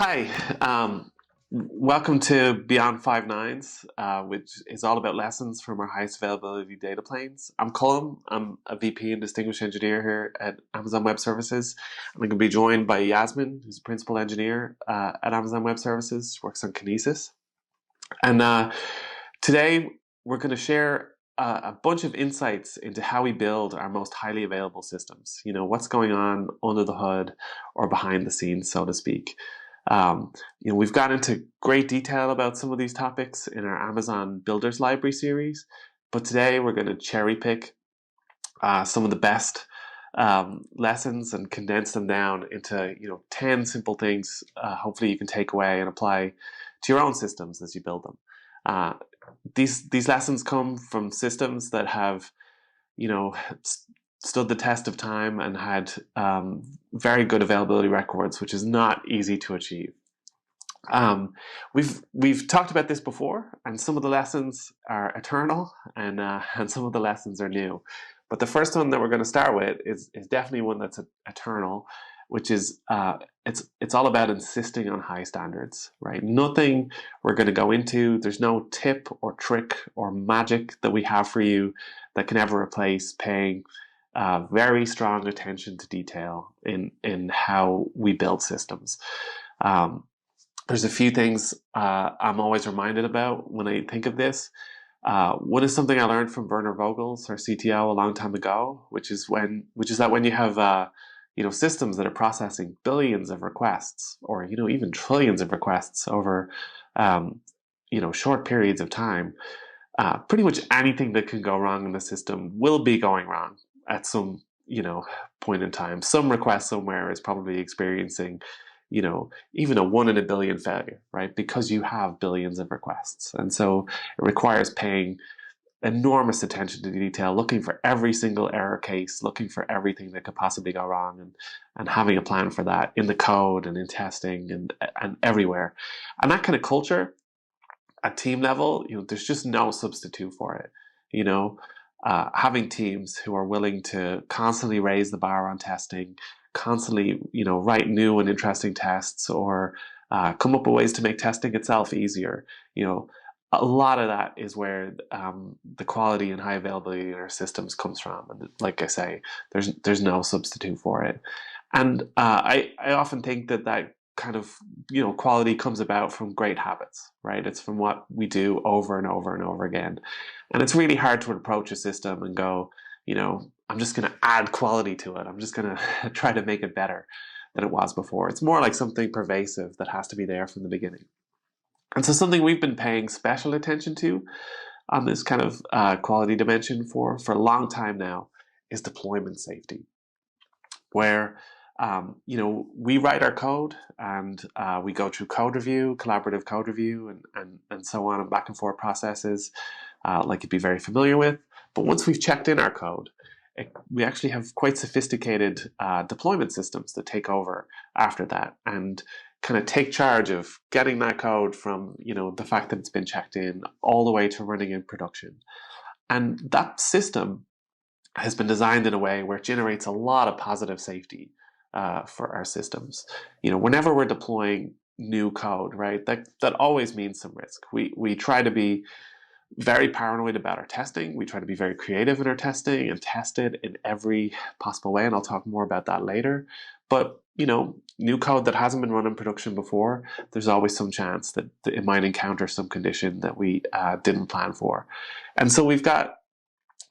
Hi, welcome to Beyond Five Nines, which is all about lessons from our highest availability data planes. I'm Colm. I'm a VP and Distinguished Engineer here at Amazon Web Services. I'm going to be joined by Yasmin, who's a Principal Engineer at Amazon Web Services, works on Kinesis. And today we're going to share a bunch of insights into how we build our most highly available systems. You know, what's going on under the hood or behind the scenes, so to speak. We've gone into great detail about some of these topics in our Amazon Builders Library series, but today we're going to cherry pick some of the best lessons and condense them down into 10 simple things. Hopefully, you can take away and apply to your own systems as you build them. These lessons come from systems that have stood the test of time and had very good availability records, which is not easy to achieve. We've talked about this before, and some of the lessons are eternal, and some of the lessons are new. But the first one that we're going to start with is definitely one that's eternal, which is it's all about insisting on high standards, right? Nothing we're going to go into. There's no tip or trick or magic that we have for you that can ever replace paying very strong attention to detail in how we build systems. There's a few things I'm always reminded about when I think of this. One is something I learned from Werner Vogels, our CTO, a long time ago, which is that when you have systems that are processing billions of requests, or even trillions of requests over short periods of time, pretty much anything that can go wrong in the system will be going wrong at some point in time. Some request somewhere is probably experiencing even a 1 in a billion failure, right? Because you have billions of requests. And so it requires paying enormous attention to detail, looking for every single error case, looking for everything that could possibly go wrong, and having a plan for that in the code and in testing and everywhere. And that kind of culture at team level, there's just no substitute for it. Having teams who are willing to constantly raise the bar on testing, constantly, write new and interesting tests, or come up with ways to make testing itself easier. A lot of that is where the quality and high availability in our systems comes from. And like I say, there's no substitute for it. And I often think that kind of quality comes about from great habits, right? It's from what we do over and over and over again. And it's really hard to approach a system and go, I'm just going to add quality to it. I'm just going to try to make it better than it was before. It's more like something pervasive that has to be there from the beginning. And so something we've been paying special attention to on this kind of quality dimension for a long time now is deployment safety, where we write our code and we go through code review, collaborative code review, and so on, and back and forth processes like you'd be very familiar with. But once we've checked in our code, we actually have quite sophisticated deployment systems that take over after that and kind of take charge of getting that code from the fact that it's been checked in all the way to running in production. And that system has been designed in a way where it generates a lot of positive safety for our systems. Whenever we're deploying new code, right, that always means some risk. We try to be very paranoid about our testing. We try to be very creative in our testing and test it in every possible way, and I'll talk more about that later. But new code that hasn't been run in production before, there's always some chance that it might encounter some condition that we didn't plan for. And so we've got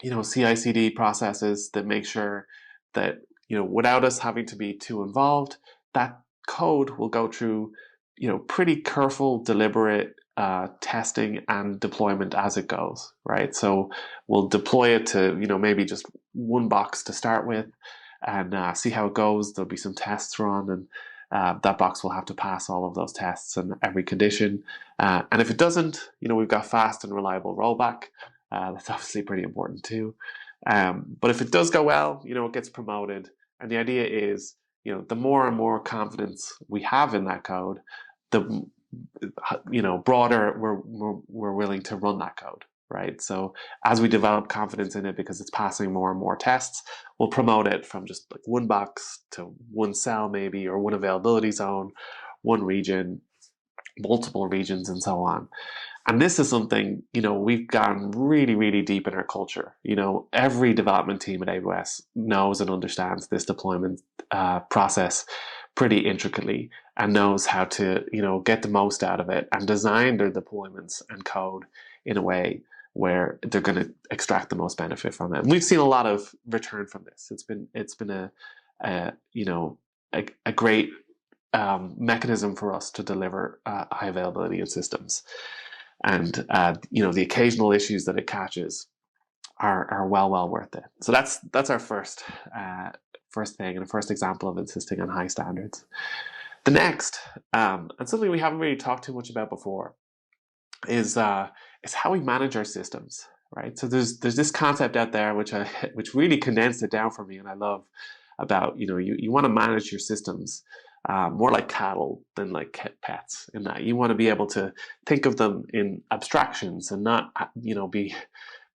CI/CD processes that make sure that without us having to be too involved, that code will go through pretty careful, deliberate testing and deployment as it goes, right? So we'll deploy it to maybe just one box to start with, and see how it goes. There'll be some tests run, and that box will have to pass all of those tests and every condition. And if it doesn't, we've got fast and reliable rollback. That's obviously pretty important too. But if it does go well, it gets promoted. And the idea is, the more and more confidence we have in that code, the broader we're willing to run that code, right? So as we develop confidence in it because it's passing more and more tests, we'll promote it from just like one box to one cell maybe, or one availability zone, one region, multiple regions, and so on. And this is something, we've gone really, really deep in our culture. Every development team at AWS knows and understands this deployment process pretty intricately and knows how to, get the most out of it and design their deployments and code in a way where they're going to extract the most benefit from it. And we've seen a lot of return from this. It's been a great mechanism for us to deliver high availability in systems. And the occasional issues that it catches are well worth it. So that's our first thing and a first example of insisting on high standards. The next, and something we haven't really talked too much about before, is how we manage our systems. Right. So there's this concept out there which really condensed it down for me, and I love about you want to manage your systems more like cattle than like pets, in that you want to be able to think of them in abstractions and not be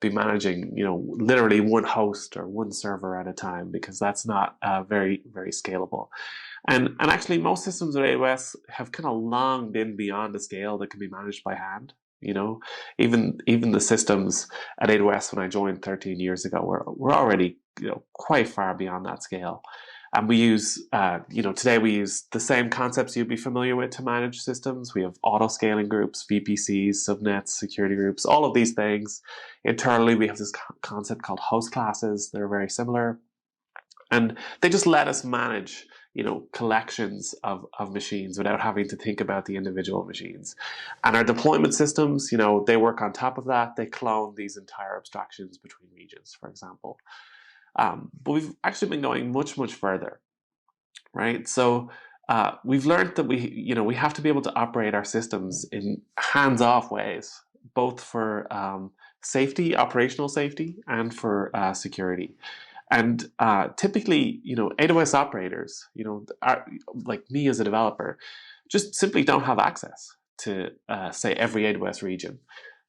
managing literally one host or one server at a time, because that's not very, very scalable. And actually most systems at AWS have kind of long been beyond the scale that can be managed by hand. Even the systems at AWS when I joined 13 years ago were already quite far beyond that scale. And we use, today we use the same concepts you'd be familiar with to manage systems. We have auto-scaling groups, VPCs, subnets, security groups, all of these things. Internally, we have this concept called host classes that are very similar. And they just let us manage, collections of machines without having to think about the individual machines. And our deployment systems, they work on top of that. They clone these entire abstractions between regions, for example. But we've actually been going much, much further, right? So we've learned that we have to be able to operate our systems in hands-off ways, both for safety, operational safety, and for security. And typically, AWS operators, like me as a developer, just simply don't have access to, say, every AWS region.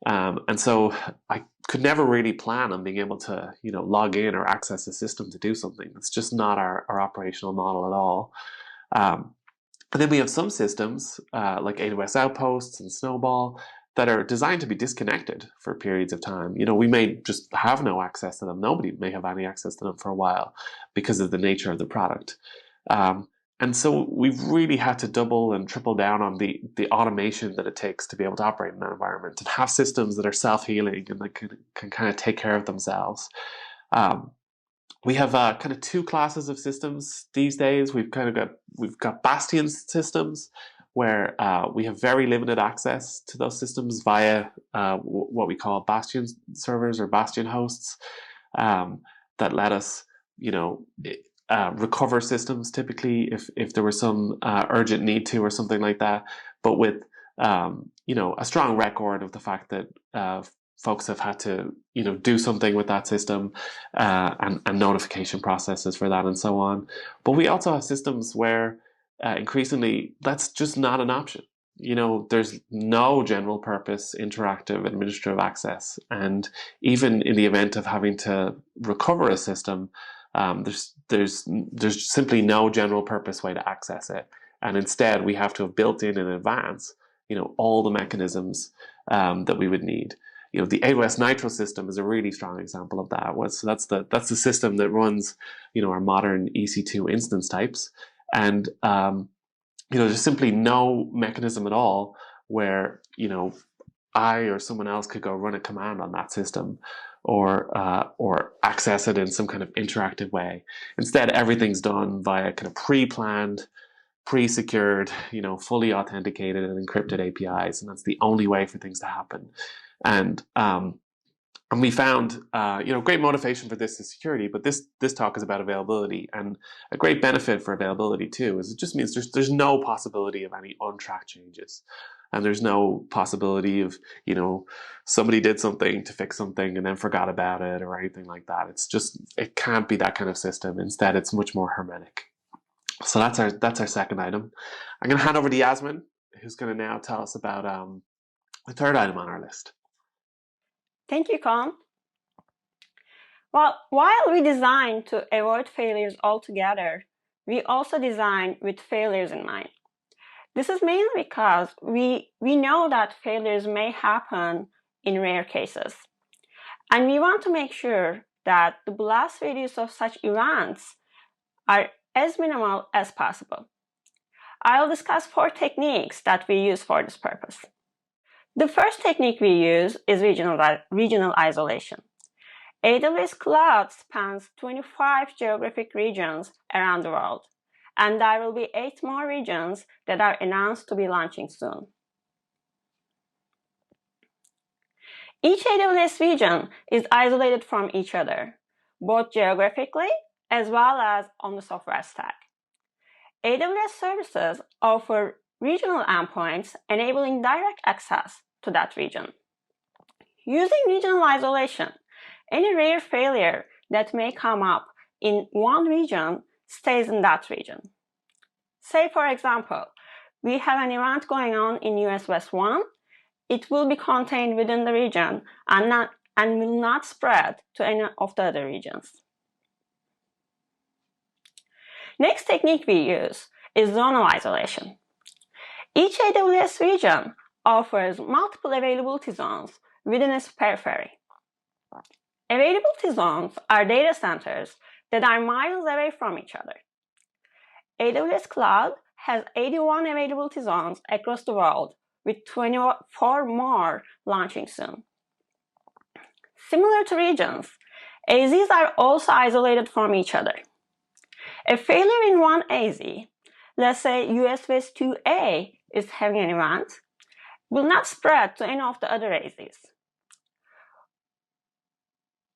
And so I could never really plan on being able to, log in or access a system to do something. It's just not our operational model at all. And then we have some systems like AWS Outposts and Snowball that are designed to be disconnected for periods of time. We may just have no access to them. Nobody may have any access to them for a while because of the nature of the product. And so we've really had to double and triple down on the automation that it takes to be able to operate in that environment and have systems that are self-healing and that can kind of take care of themselves. We have kind of two classes of systems these days. We've got bastion systems where we have very limited access to those systems via what we call bastion servers or bastion hosts that let us, recover systems typically if there was some urgent need to or something like that, but with a strong record of the fact that folks have had to do something with that system and notification processes for that and so on. But we also have systems where increasingly that's just not an option. There's no general purpose interactive administrative access, and even in the event of having to recover a system, there's simply no general purpose way to access it, and instead we have to have built in advance, all the mechanisms that we would need. The AWS Nitro system is a really strong example of that. So that's the system that runs, our modern EC2 instance types, and there's simply no mechanism at all where I or someone else could go run a command on that system or access it in some kind of interactive way. Instead, everything's done via kind of pre-planned, pre-secured, fully authenticated and encrypted APIs, and that's the only way for things to happen. And we found, great motivation for this is security, but this talk is about availability, and a great benefit for availability too is it just means there's no possibility of any untracked changes. And there's no possibility of, somebody did something to fix something and then forgot about it or anything like that. It can't be that kind of system. Instead, it's much more hermetic. So that's our second item. I'm going to hand over to Yasmin, who's going to now tell us about the third item on our list. Thank you, Colin. Well, while we design to avoid failures altogether, we also design with failures in mind. This is mainly because we know that failures may happen in rare cases. And we want to make sure that the blast radius of such events are as minimal as possible. I'll discuss 4 techniques that we use for this purpose. The first technique we use is regional isolation. AWS Cloud spans 25 geographic regions around the world, and there will be 8 more regions that are announced to be launching soon. Each AWS region is isolated from each other, both geographically as well as on the software stack. AWS services offer regional endpoints enabling direct access to that region. Using regional isolation, any rare failure that may come up in one region stays in that region. Say, for example, we have an event going on in US West 1. It will be contained within the region and will not spread to any of the other regions. Next technique we use is zonal isolation. Each AWS region offers multiple availability zones within its periphery. Availability zones are data centers that are miles away from each other. AWS Cloud has 81 availability zones across the world, with 24 more launching soon. Similar to regions, AZs are also isolated from each other. A failure in one AZ, let's say US West 2A is having an event, will not spread to any of the other AZs.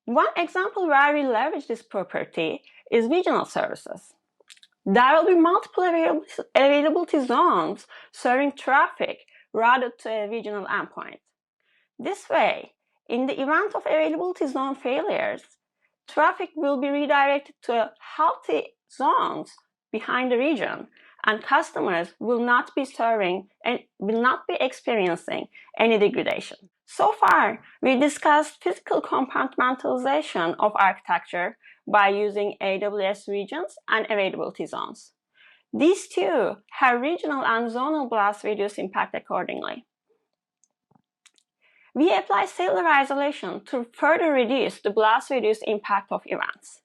One example where we leverage this property is regional services. There will be multiple availability zones serving traffic routed to a regional endpoint. This way, in the event of availability zone failures, traffic will be redirected to healthy zones behind the region, and customers will not be experiencing any degradation. So far, we discussed physical compartmentalization of architecture by using AWS regions and availability zones. These two have regional and zonal blast radius impact accordingly. We apply cellular isolation to further reduce the blast radius impact of events.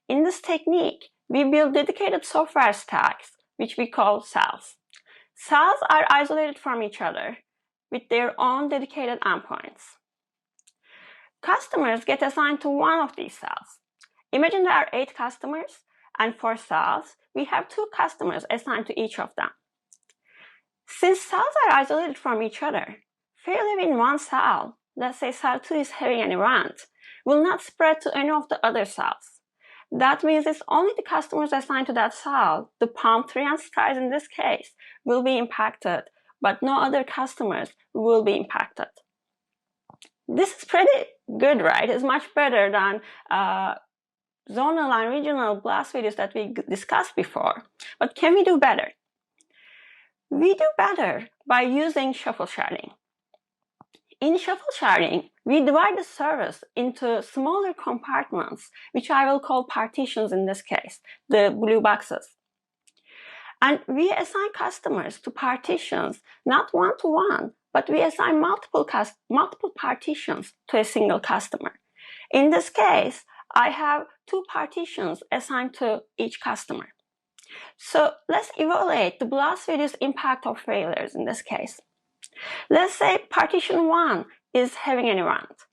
In this technique, we build dedicated software stacks, which we call cells. Cells are isolated from each other with their own dedicated endpoints. Customers get assigned to one of these cells. Imagine there are 8 customers, and for cells, we have 2 customers assigned to each of them. Since cells are isolated from each other, failure in one cell, let's say cell 2 is having an event, will not spread to any of the other cells. That means it's only the customers assigned to that cell, the palm 3 and stars in this case, will be impacted, but no other customers will be impacted. This is pretty good, right? It's much better than zonal and regional blast radius that we discussed before. But can we do better? We do better by using shuffle sharding. In shuffle sharding, we divide the service into smaller compartments, which I will call partitions in this case, the blue boxes. And we assign customers to partitions, not one-to-one, but we assign multiple partitions to a single customer. In this case, I have 2 partitions assigned to each customer. So let's evaluate the blast radius impact of failures in this case. Let's say partition 1 is having an event.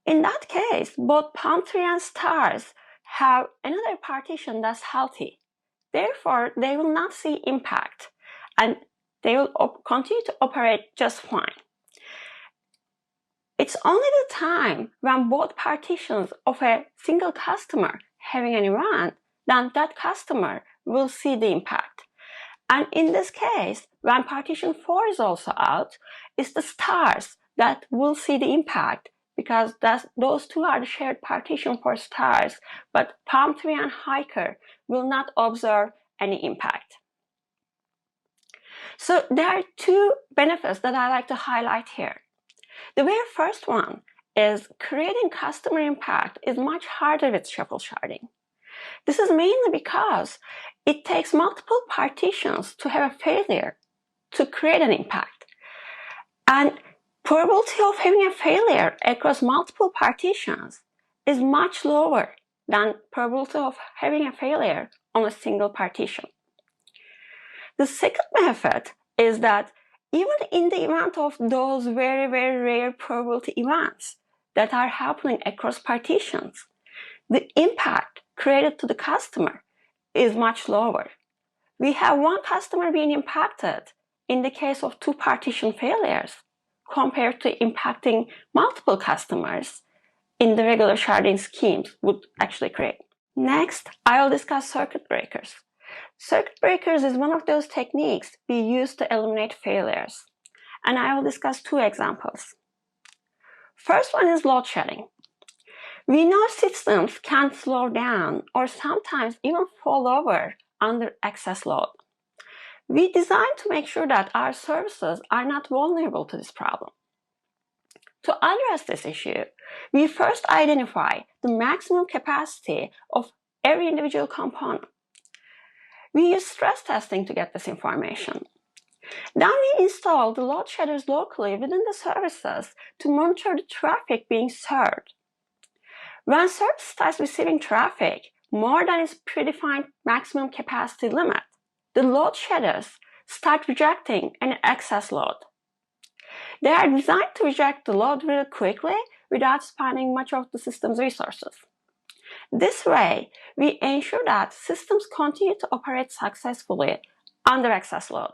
In that case, both palm 3 and stars have another partition that's healthy. Therefore, they will not see impact, and they will continue to operate just fine. It's only the time when both partitions of a single customer having an event that that customer will see the impact. And in this case, when partition 4 is also out, it's the stars that will see the impact, because those 2 are the shared partition for stars, but palm 3 and hiker will not observe any impact. So there are 2 benefits that I like to highlight here. The very first one is creating customer impact is much harder with shuffle sharding. This is mainly because it takes multiple partitions to have a failure to create an impact. And probability of having a failure across multiple partitions is much lower than probability of having a failure on a single partition. The second method is that even in the event of those very, very rare probability events that are happening across partitions, the impact created to the customer is much lower. We have one customer being impacted in the case of 2 partition failures compared to impacting multiple customers in the regular sharding schemes would actually create. Next, I will discuss circuit breakers. Circuit breakers is one of those techniques we use to eliminate failures, and I will discuss 2 examples. First one is load shedding. We know systems can slow down or sometimes even fall over under excess load. We design to make sure that our services are not vulnerable to this problem. To address this issue, we first identify the maximum capacity of every individual component. We use stress testing to get this information. Then we install the load shedders locally within the services to monitor the traffic being served. When service starts receiving traffic more than its predefined maximum capacity limit, the load shedders start rejecting an excess load. They are designed to reject the load really quickly without spending much of the system's resources. This way, we ensure that systems continue to operate successfully under excess load.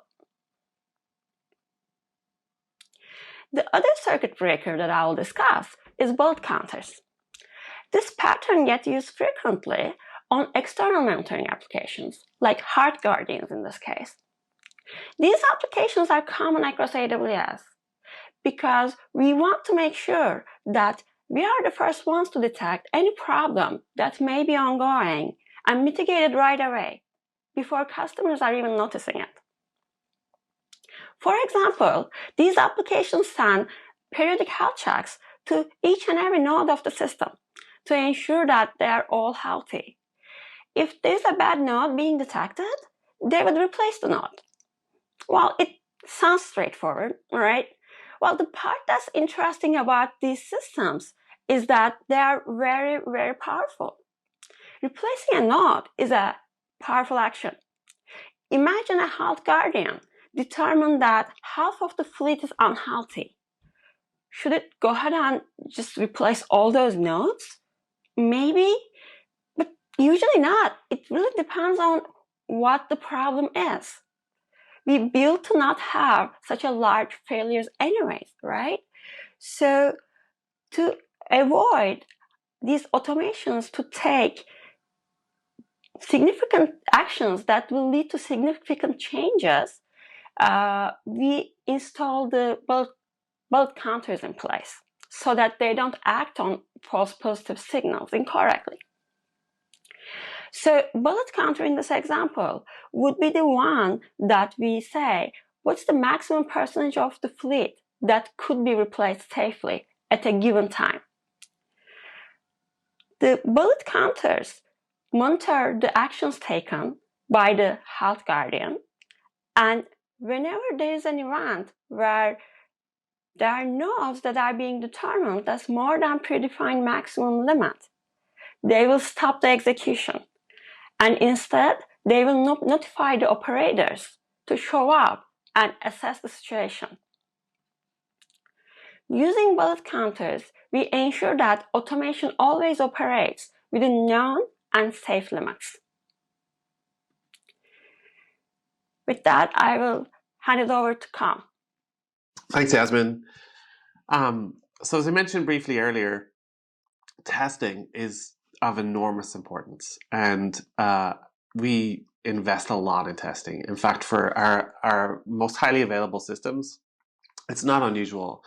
The other circuit breaker that I will discuss is bullet counters. This pattern gets used frequently on external monitoring applications, like Heart Guardians in this case. These applications are common across AWS because we want to make sure that we are the first ones to detect any problem that may be ongoing and mitigate it right away before customers are even noticing it. For example, these applications send periodic health checks to each and every node of the system to ensure that they are all healthy. If there's a bad node being detected, they would replace the node. Well, it sounds straightforward, right? Well, the part that's interesting about these systems is that they are very, very powerful. Replacing a node is a powerful action. Imagine a health guardian determined that half of the fleet is unhealthy. Should it go ahead and just replace all those nodes? Maybe, but usually not. It really depends on what the problem is. We build to not have such a large failures anyways, right? So to avoid these automations to take significant actions that will lead to significant changes, we install the bullet counters in place so that they don't act on false positive signals incorrectly. So bullet counter in this example would be the one that we say, what's the maximum percentage of the fleet that could be replaced safely at a given time? The bullet counters monitor the actions taken by the health guardian, and whenever there is an event where there are nodes that are being determined as more than predefined maximum limit, they will stop the execution. And instead, they will notify the operators to show up and assess the situation. Using bullet counters, we ensure that automation always operates within known and safe limits. With that, I will hand it over to Kam. Thanks, Yasmin. So as I mentioned briefly earlier, testing is of enormous importance, and we invest a lot in testing. In fact, for our most highly available systems, it's not unusual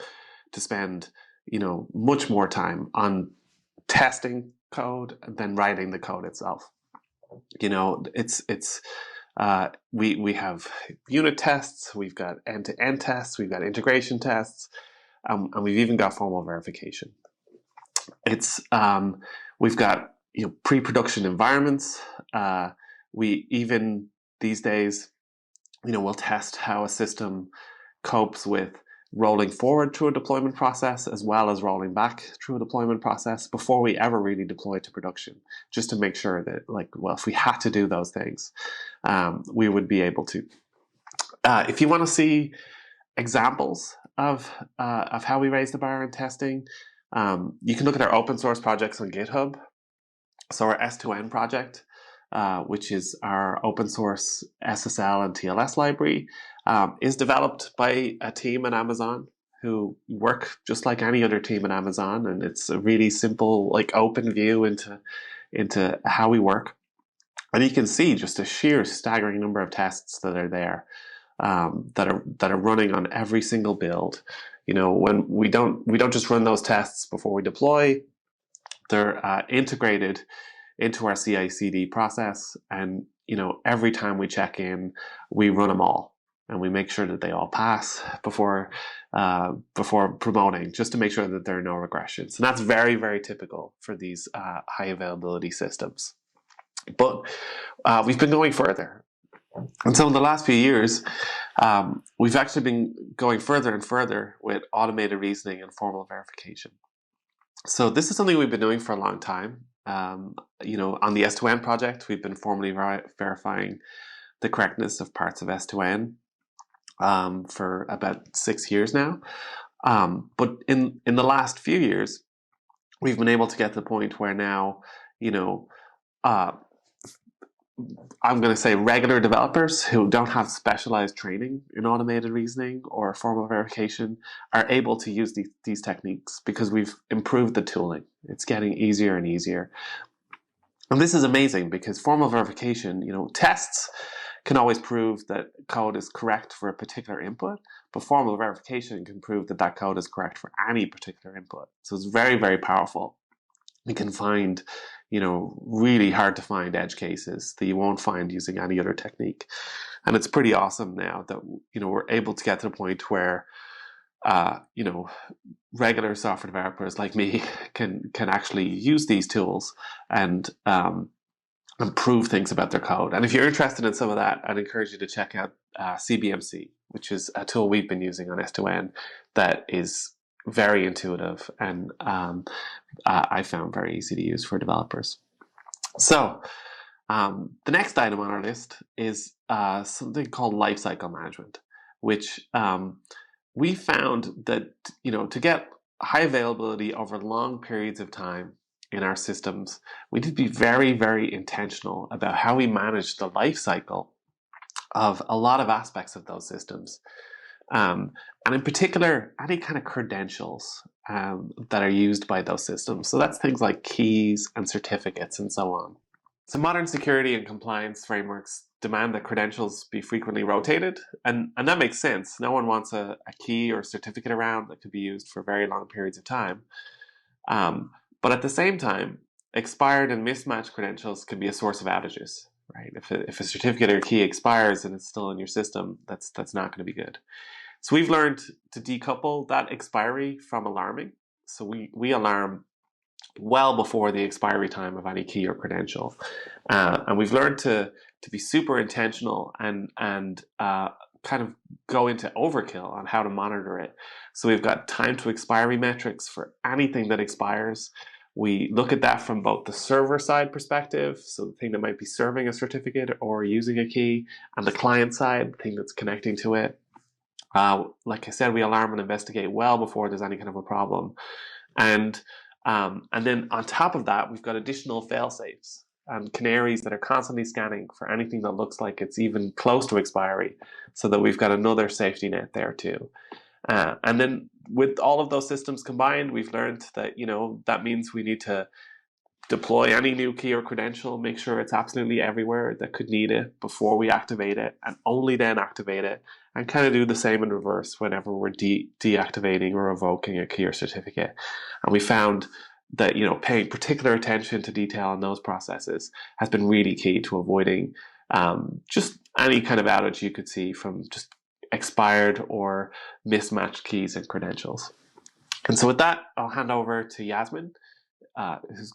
to spend much more time on testing code than writing the code itself. We have unit tests, we've got end-to-end tests, we've got integration tests, and we've even got formal verification. We've got pre-production environments. We even these days we'll test how a system copes with rolling forward through a deployment process as well as rolling back through a deployment process before we ever really deploy to production, just to make sure that, if we had to do those things, we would be able to. If you want to see examples of how we raise the bar in testing, you can look at our open source projects on GitHub. So our S2N project, which is our open source SSL and TLS library, is developed by a team at Amazon who work just like any other team at Amazon, and it's a really simple, open view into how we work. And you can see just a sheer staggering number of tests that are there, that are running on every single build. When we don't just run those tests before we deploy. They're integrated into our CI/CD process, and every time we check in, we run them all, and we make sure that they all pass before promoting, just to make sure that there are no regressions. And that's very, very typical for these high availability systems. But we've been going further. And so in the last few years, we've actually been going further and further with automated reasoning and formal verification. So this is something we've been doing for a long time. On the S2N project, we've been formally verifying the correctness of parts of S2N for about 6 years now. But in the last few years, we've been able to get to the point where now, I'm going to say regular developers who don't have specialized training in automated reasoning or formal verification are able to use these techniques because we've improved the tooling. It's getting easier and easier. And this is amazing because formal verification, tests can always prove that code is correct for a particular input, but formal verification can prove that that code is correct for any particular input. So it's very, very powerful. We can find really hard to find edge cases that you won't find using any other technique. And it's pretty awesome now that, we're able to get to the point where, regular software developers like me can actually use these tools and improve things about their code. And if you're interested in some of that, I'd encourage you to check out CBMC, which is a tool we've been using on S2N that is very intuitive and I found very easy to use for developers. So the next item on our list is something called Lifecycle Management, which we found that to get high availability over long periods of time in our systems, we need to be very, very intentional about how we manage the life cycle of a lot of aspects of those systems. And in particular, any kind of credentials that are used by those systems. So that's things like keys and certificates and so on. So modern security and compliance frameworks demand that credentials be frequently rotated, and that makes sense. No one wants a key or certificate around that could be used for very long periods of time. But at the same time, expired and mismatched credentials can be a source of outages. Right? If a certificate or key expires and it's still in your system, that's not going to be good. So we've learned to decouple that expiry from alarming. So we alarm well before the expiry time of any key or credential, and we've learned to be super intentional and kind of go into overkill on how to monitor it. So we've got time to expiry metrics for anything that expires. We look at that from both the server side perspective, so the thing that might be serving a certificate or using a key, and the client side, the thing that's connecting to it. Like I said, we alarm and investigate well before there's any kind of a problem. And then on top of that, we've got additional fail-safes and canaries that are constantly scanning for anything that looks like it's even close to expiry, so that we've got another safety net there too. And then with all of those systems combined, we've learned that, that means we need to deploy any new key or credential, make sure it's absolutely everywhere that could need it before we activate it, and only then activate it, and kind of do the same in reverse whenever we're deactivating or revoking a key or certificate. And we found that, paying particular attention to detail in those processes has been really key to avoiding just any kind of outage you could see from just expired or mismatched keys and credentials. And so with that, I'll hand over to Yasmin,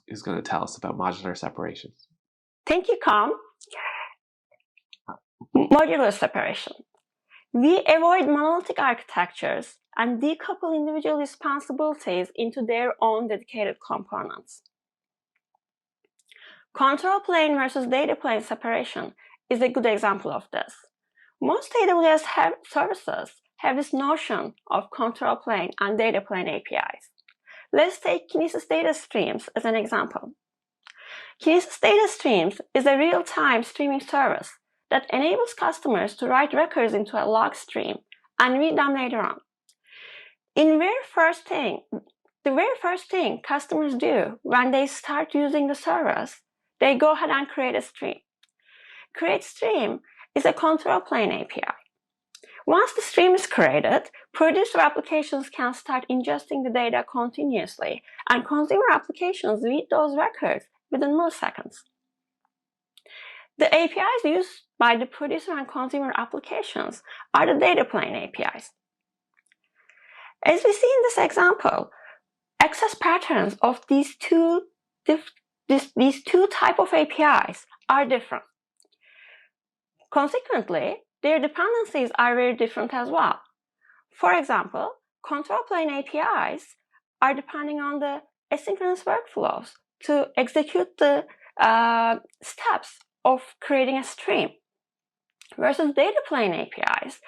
who's going to tell us about modular separation. Thank you, Com. Modular separation. We avoid monolithic architectures and decouple individual responsibilities into their own dedicated components. Control plane versus data plane separation is a good example of this. Most AWS services have this notion of control plane and data plane APIs. Let's take Kinesis Data Streams as an example. Kinesis Data Streams is a real-time streaming service that enables customers to write records into a log stream and read them later on. The very first thing customers do when they start using the service, they go ahead and create a stream. Create stream is a control plane API. Once the stream is created, producer applications can start ingesting the data continuously, and consumer applications read those records within milliseconds. The APIs used by the producer and consumer applications are the data plane APIs. As we see in this example, access patterns of these two types of APIs are different. Consequently, their dependencies are very different as well. For example, control plane APIs are depending on the asynchronous workflows to execute the steps of creating a stream, versus data plane APIs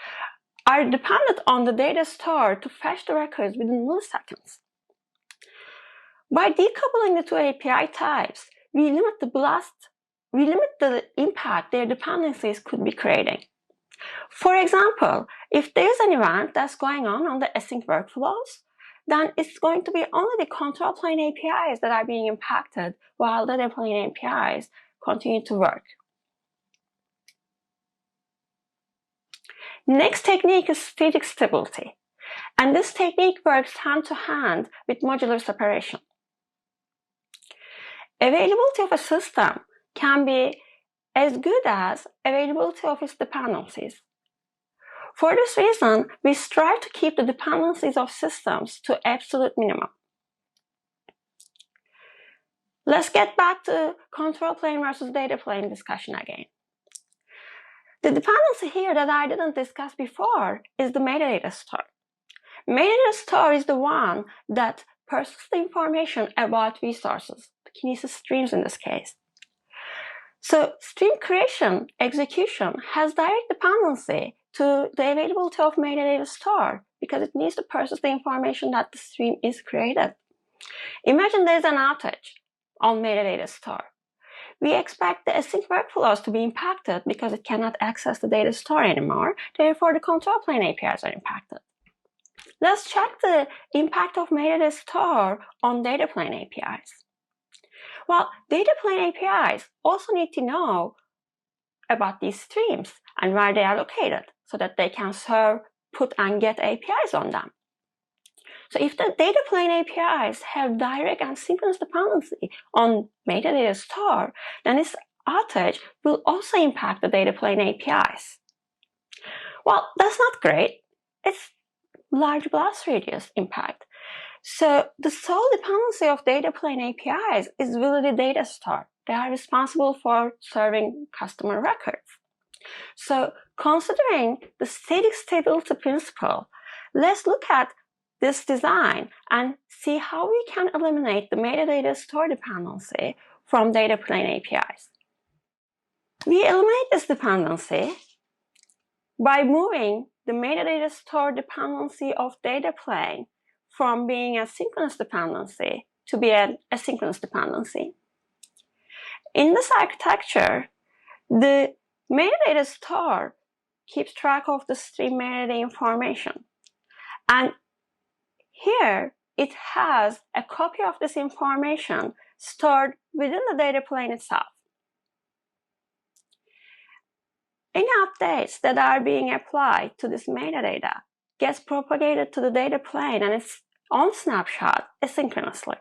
are dependent on the data store to fetch the records within milliseconds. By decoupling the two API types, we limit the impact their dependencies could be creating. For example, if there's an event that's going on the async workflows, then it's going to be only the control plane APIs that are being impacted while the data plane APIs continue to work. Next technique is static stability, and this technique works hand to hand with modular separation. Availability of a system can be as good as availability of its dependencies. For this reason, we strive to keep the dependencies of systems to absolute minimum. Let's get back to control plane versus data plane discussion again. The dependency here that I didn't discuss before is the metadata store. Metadata store is the one that processes the information about resources, the Kinesis streams in this case. So stream creation, execution has direct dependency to the availability of metadata store because it needs to process the information that the stream is created. Imagine there's an outage on metadata store. We expect the async workflows to be impacted because it cannot access the data store anymore. Therefore, the control plane APIs are impacted. Let's check the impact of metadata store on data plane APIs. Well, data plane APIs also need to know about these streams and where they are located so that they can serve, put, and get APIs on them. So if the data plane APIs have direct and synchronous dependency on metadata store, then this outage will also impact the data plane APIs. Well, that's not great. It's large blast radius impact. So the sole dependency of data plane APIs is really the data store. They are responsible for serving customer records. So considering the static stability principle, let's look at this design and see how we can eliminate the metadata store dependency from data plane APIs. We eliminate this dependency by moving the metadata store dependency of data plane from being a synchronous dependency to be an asynchronous dependency. In this architecture, the metadata store keeps track of the stream metadata information. And here, it has a copy of this information stored within the data plane itself. Any updates that are being applied to this metadata gets propagated to the data plane and its own snapshot asynchronously.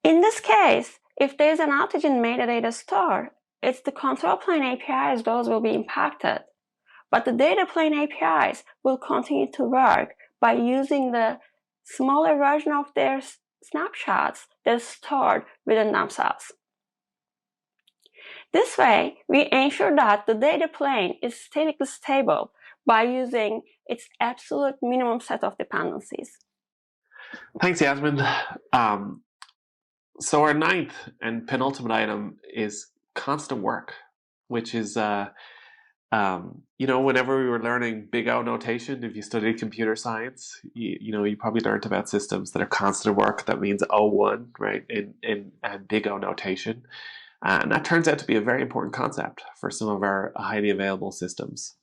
In this case, if there's an outage in metadata store, it's the control plane APIs, those will be impacted. But the data plane APIs will continue to work by using the smaller version of their snapshots that are stored within themselves. This way, we ensure that the data plane is statically stable by using its absolute minimum set of dependencies. Thanks, Yasmin. So our ninth and penultimate item is constant work, which is, whenever we were learning big O notation, if you studied computer science, you probably learned about systems that are constant work. That means O1, right, in big O notation. And that turns out to be a very important concept for some of our highly available systems.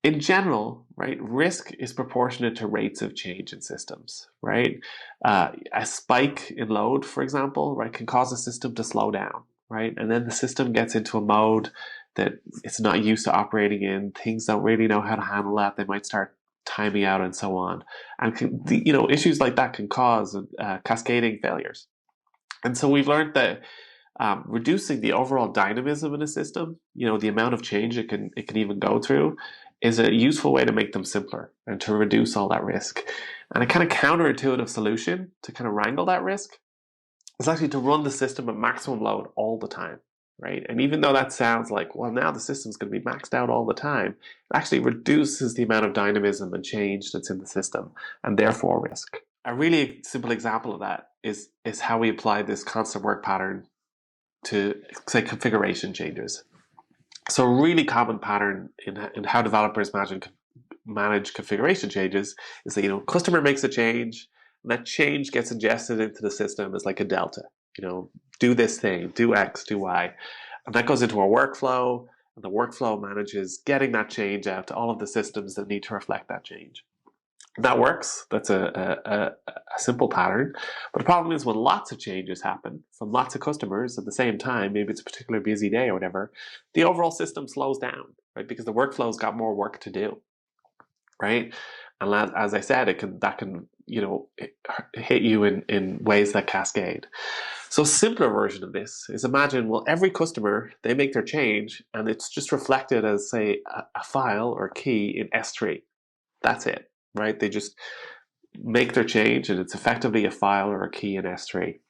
In general, right, risk is proportionate to rates of change in systems, right? A spike in load, for example, right, can cause a system to slow down, right? And then the system gets into a mode that it's not used to operating in. Things don't really know how to handle that. They might start timing out and so on. And issues like that can cause cascading failures. And so we've learned that reducing the overall dynamism in a system, the amount of change it can even go through, is a useful way to make them simpler and to reduce all that risk. And a kind of counterintuitive solution to kind of wrangle that risk is actually to run the system at maximum load all the time, right? And even though that sounds like, well, now the system's going to be maxed out all the time, it actually reduces the amount of dynamism and change that's in the system, and therefore risk. A really simple example of that is how we apply this constant work pattern to, say, configuration changes. So a really common pattern in how developers manage configuration changes is that, customer makes a change, and that change gets ingested into the system as like a delta. Do this thing, do X, do Y. And that goes into our workflow, and the workflow manages getting that change out to all of the systems that need to reflect that change. That works. That's a simple pattern. But the problem is when lots of changes happen from lots of customers at the same time, maybe it's a particularly busy day or whatever, the overall system slows down, right? Because the workflow's got more work to do, right? And as I said, that can hit you in ways that cascade. So a simpler version of this is imagine, well, every customer, they make their change and it's just reflected as, say, a file or key in S3. That's it. Right? They just make their change and it's effectively a file or a key in S3.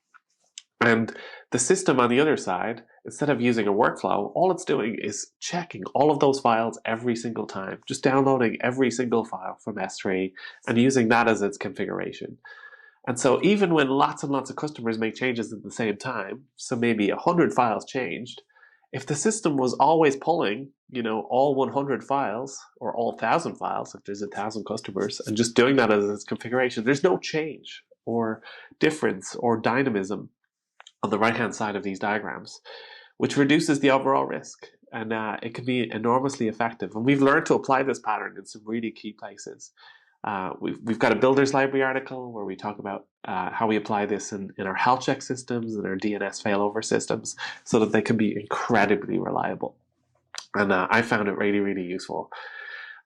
And the system on the other side, instead of using a workflow, all it's doing is checking all of those files every single time, just downloading every single file from S3 and using that as its configuration. And so even when lots and lots of customers make changes at the same time, so maybe 100 files changed, if the system was always pulling, all 100 files or all 1,000 files, if there's 1,000 customers, and just doing that as its configuration, there's no change or difference or dynamism on the right-hand side of these diagrams, which reduces the overall risk. And it can be enormously effective. And we've learned to apply this pattern in some really key places. We've got a builder's library article where we talk about how we apply this in our health check systems and our DNS failover systems so that they can be incredibly reliable. And I found it really, really useful.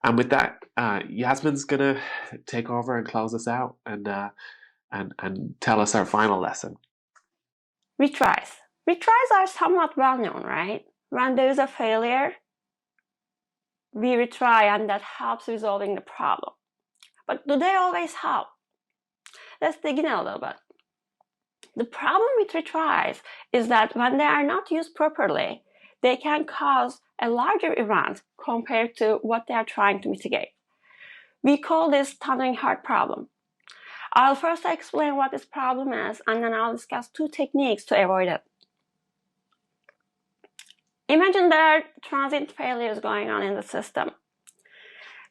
And with that, Yasmin's going to take over and close us out and tell us our final lesson. Retries. Retries are somewhat well known, right? When there is a failure, we retry and that helps resolving the problem. But do they always help? Let's dig in a little bit. The problem with retries is that when they are not used properly, they can cause a larger event compared to what they are trying to mitigate. We call this thundering hard problem. I'll first explain what this problem is, and then I'll discuss 2 techniques to avoid it. Imagine there are transient failures going on in the system.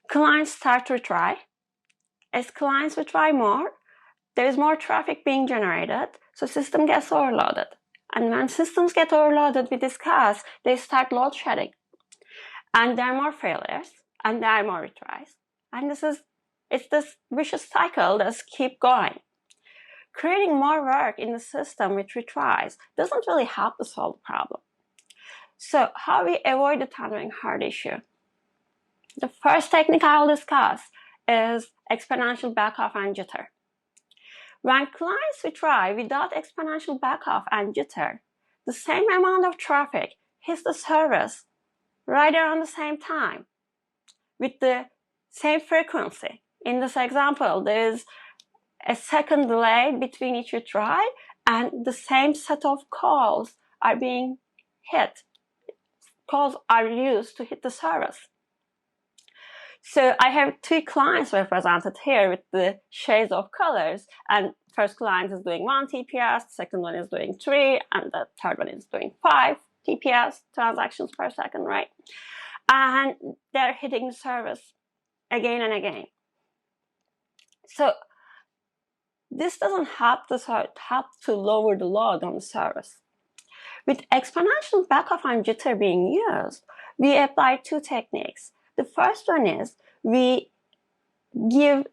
Clients start to retry. As clients retry more, there is more traffic being generated, so system gets overloaded. And when systems get overloaded, we discuss, they start load shedding. And there are more failures, and there are more retries. And it's this vicious cycle that keeps going. Creating more work in the system with retries doesn't really help to solve the problem. So how we avoid the thundering hard issue? The first technique I'll discuss is exponential backoff and jitter. When clients retry without exponential backoff and jitter, the same amount of traffic hits the service right around the same time with the same frequency. In this example, there is a second delay between each retry, and the same set of calls are being hit. Calls are used to hit the service. So I have 2 clients represented here with the shades of colors, and first client is doing 1 TPS, second one is doing 3, and the third one is doing 5 TPS, transactions per second, right? And they're hitting the service again and again. So this doesn't help to lower the load on the service. With exponential backup and jitter being used, we apply 2 techniques. The first one is we give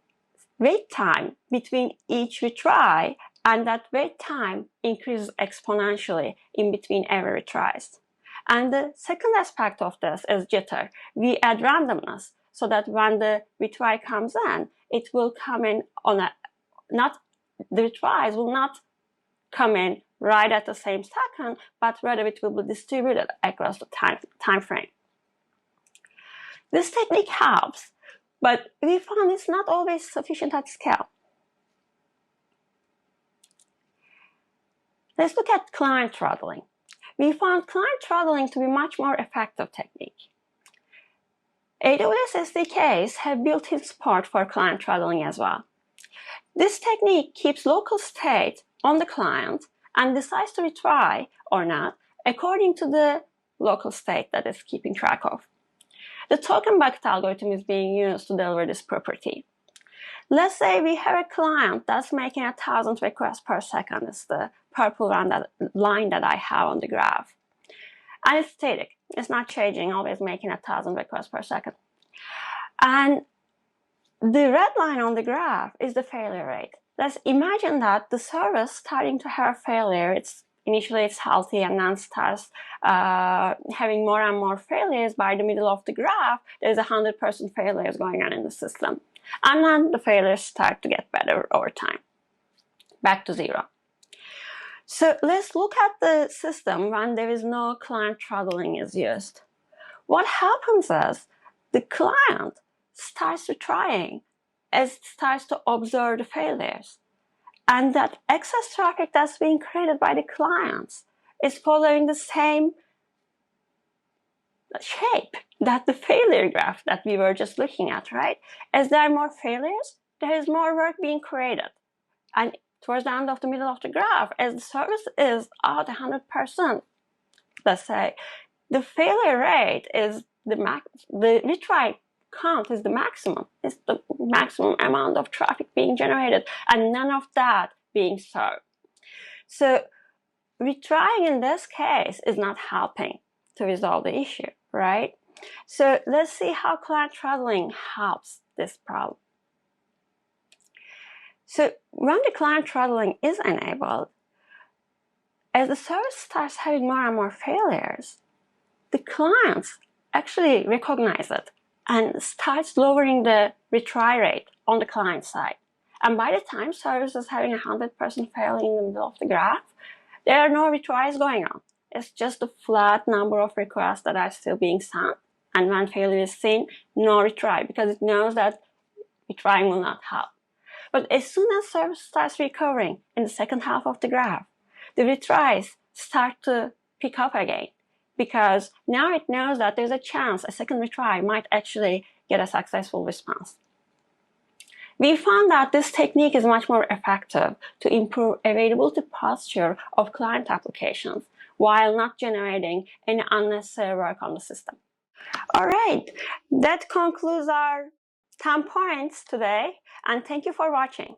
wait time between each retry, and that wait time increases exponentially in between every retries. And the second aspect of this is jitter. We add randomness so that when the retry comes in, it will come in on the retries will not come in right at the same second, but rather it will be distributed across the time frame. This technique helps, but we found it's not always sufficient at scale. Let's look at client throttling. We found client throttling to be much more effective technique. AWS SDKs have built-in support for client throttling as well. This technique keeps local state on the client and decides to retry or not according to the local state that it's keeping track of. The token bucket algorithm is being used to deliver this property. Let's say we have a client that's making 1,000 requests per second. It's the purple line that I have on the graph. And it's static. It's not changing, always making 1,000 requests per second. And the red line on the graph is the failure rate. Let's imagine that the service starting to have failure. Initially it's healthy and then starts having more and more failures. By the middle of the graph, there's 100% failures going on in the system. And then the failures start to get better over time, back to 0. So let's look at the system when there is no client throttling is used. What happens is the client starts retrying as it starts to observe the failures. And that excess traffic that's being created by the clients is following the same shape that the failure graph that we were just looking at, right? As there are more failures, there is more work being created. And towards the end of the middle of the graph, as the service is out 100%, let's say, the failure rate is the retry count is the maximum. It's the maximum amount of traffic being generated and none of that being served. So retrying in this case is not helping to resolve the issue, right? So let's see how client throttling helps this problem. So when the client throttling is enabled, as the service starts having more and more failures, the clients actually recognize it and starts lowering the retry rate on the client side. And by the time service is having 100% failing in the middle of the graph, there are no retries going on. It's just a flat number of requests that are still being sent. And when failure is seen, no retry, because it knows that retrying will not help. But as soon as service starts recovering in the second half of the graph, the retries start to pick up again, because now it knows that there's a chance a second retry might actually get a successful response. We found that this technique is much more effective to improve availability posture of client applications while not generating any unnecessary work on the system. All right, that concludes our 10 points today, and thank you for watching.